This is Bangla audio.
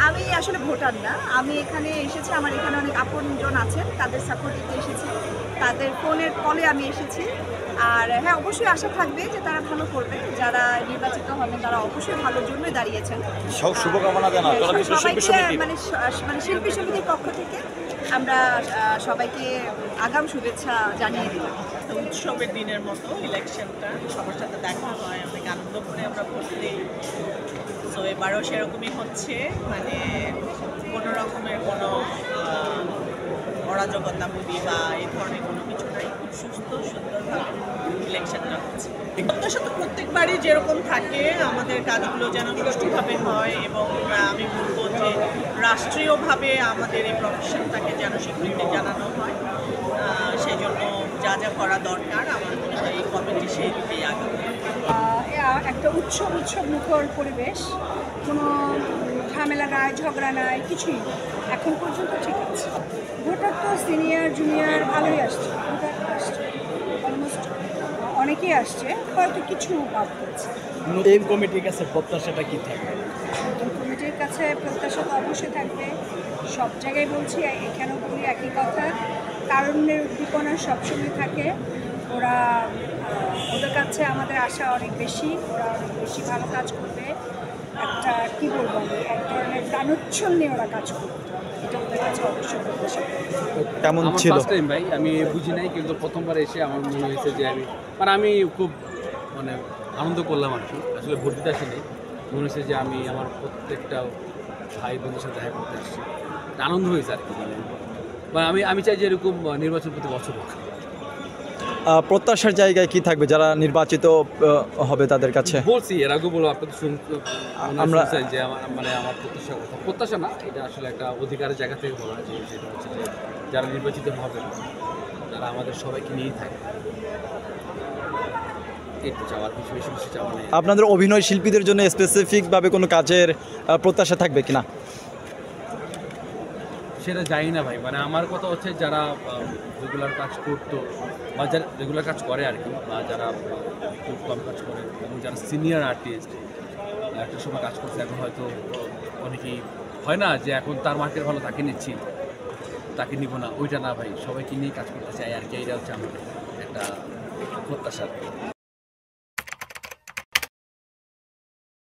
আমি আসলে ভোটার না, আমি এখানে এসেছি, আমার এখানে অনেক আপনজন আছেন, তাদের সাপোর্ট দিতে এসেছি, তাদের ফোনের কলে আমি এসেছি। আর হ্যাঁ, অবশ্যই আশা থাকবে যে তারা ভালো করবে, যারা নির্বাচিত হবেন তারা অবশ্যই ভালোর জন্যই দাঁড়িয়েছেন। শুভকামনা জানাও সবাইকে মানে শিল্পী সমিতির পক্ষ থেকে আমরা সবাইকে আগাম শুভেচ্ছা জানিয়ে দিলাম। তো উৎসবের দিনের মতো ইলেকশনটা সবার সাথে দেখা হয়, অনেক আনন্দ করে আমরা ভোট দিই। তো এবারও সেরকমই হচ্ছে, মানে কোনো রকমের কোনো অরাজকতা বলি বা এই ধরনের কোনো কিছু নাই, খুব সুস্থ সুন্দরভাবে ইলেকশনটা হচ্ছে। প্রত্যাশা তো প্রত্যেকবারই যেরকম থাকে, আমাদের কাজগুলো যেন সুষ্ঠুভাবে হয় এবং আমি বলবো যে রাষ্ট্রীয়ভাবে আমাদের এই প্রফেশনটাকে যেন স্বীকৃতি জানানো হয়। সেই জন্য যা যা করা দরকার আমার মনে হয় এই কমিটি সেই দিকেই আগাবে। একটা উৎসব মুখর পরিবেশ, কোনো ঝামেলা নাই, ঝগড়া নাই, কিছুই এখন পর্যন্ত ঠিক আছে। ভোটার তো সিনিয়র জুনিয়র ভালোই আসছে, ভোটার আসছে অলমোস্ট অনেকেই আসছে, হয়তো কিছু বাদ পড়ছে। নতুন কমিটির কাছে প্রত্যাশাটা কি থাকবে? নতুন কমিটির কাছে প্রত্যাশা তো অবশ্যই থাকবে, সব জায়গায় বলছি, এখানেও বলি একই কথা, তারুণ্যের উদ্দীপনা সবসময় থাকে। ওদের কাছে আমাদের আশা অনেক বেশি, ওরা অনেক বেশি ভালো কাজ করবে। একটা কী বলবো, আমি এক ধরনের প্রাণোচ্ছল নিয়ে ওরা কাজ করবে, এটা ওদের কাছে অবশ্যই প্রত্যাশা। কেমন ছিল? ফার্স্ট টাইম ভাই, আমি বুঝি নাই, কিন্তু প্রথমবার এসে আমার মনে হয়েছে যে আমি খুব আনন্দ করলাম আর কি। আসলে ভোট দিতে আসিনি, মনে হয়েছে যে আমি আমার প্রত্যেকটা ভাই বোনের সাথে দেখা করতে আসছি, আনন্দ হয়েছে আর কি। আমি চাই যে এরকম নির্বাচন প্রতি বছর হোক। প্রত্যাশার জায়গায় কি থাকবে যারা নির্বাচিত হবে তাদের কাছে? বলছি এর আগে বলো, আপনাদের আমরা যে আমার প্রত্যাশা না, এটা আসলে একটা অধিকারের জায়গা থেকে বলা, যে সেটা হচ্ছে যে যারা নির্বাচিত হবে তারা আমাদের সবাইকে নিয়েই থাকে। আপনাদের অভিনয় শিল্পীদের জন্য স্পেসিফিকভাবে কোনো কাজের প্রত্যাশা থাকবে কিনা সেটা জানি না ভাই। আমার কথা হচ্ছে যারা রেগুলার কাজ করতো বা যারা রেগুলার কাজ করে আর কি, বা যারা খুব কম কাজ করে, এবং যারা সিনিয়র আর্টিস্ট একটা সময় কাজ করছে, এখন হয়তো অনেকেই হয় না যে এখন তার মার্কেট ভালো, তাকে নিচ্ছি, তাকে নিব না, ওইটা না ভাই, সবাইকে নিয়েই কাজ করতে চাই আর কি। এটা হচ্ছে আমাদের একটা প্রত্যাশা।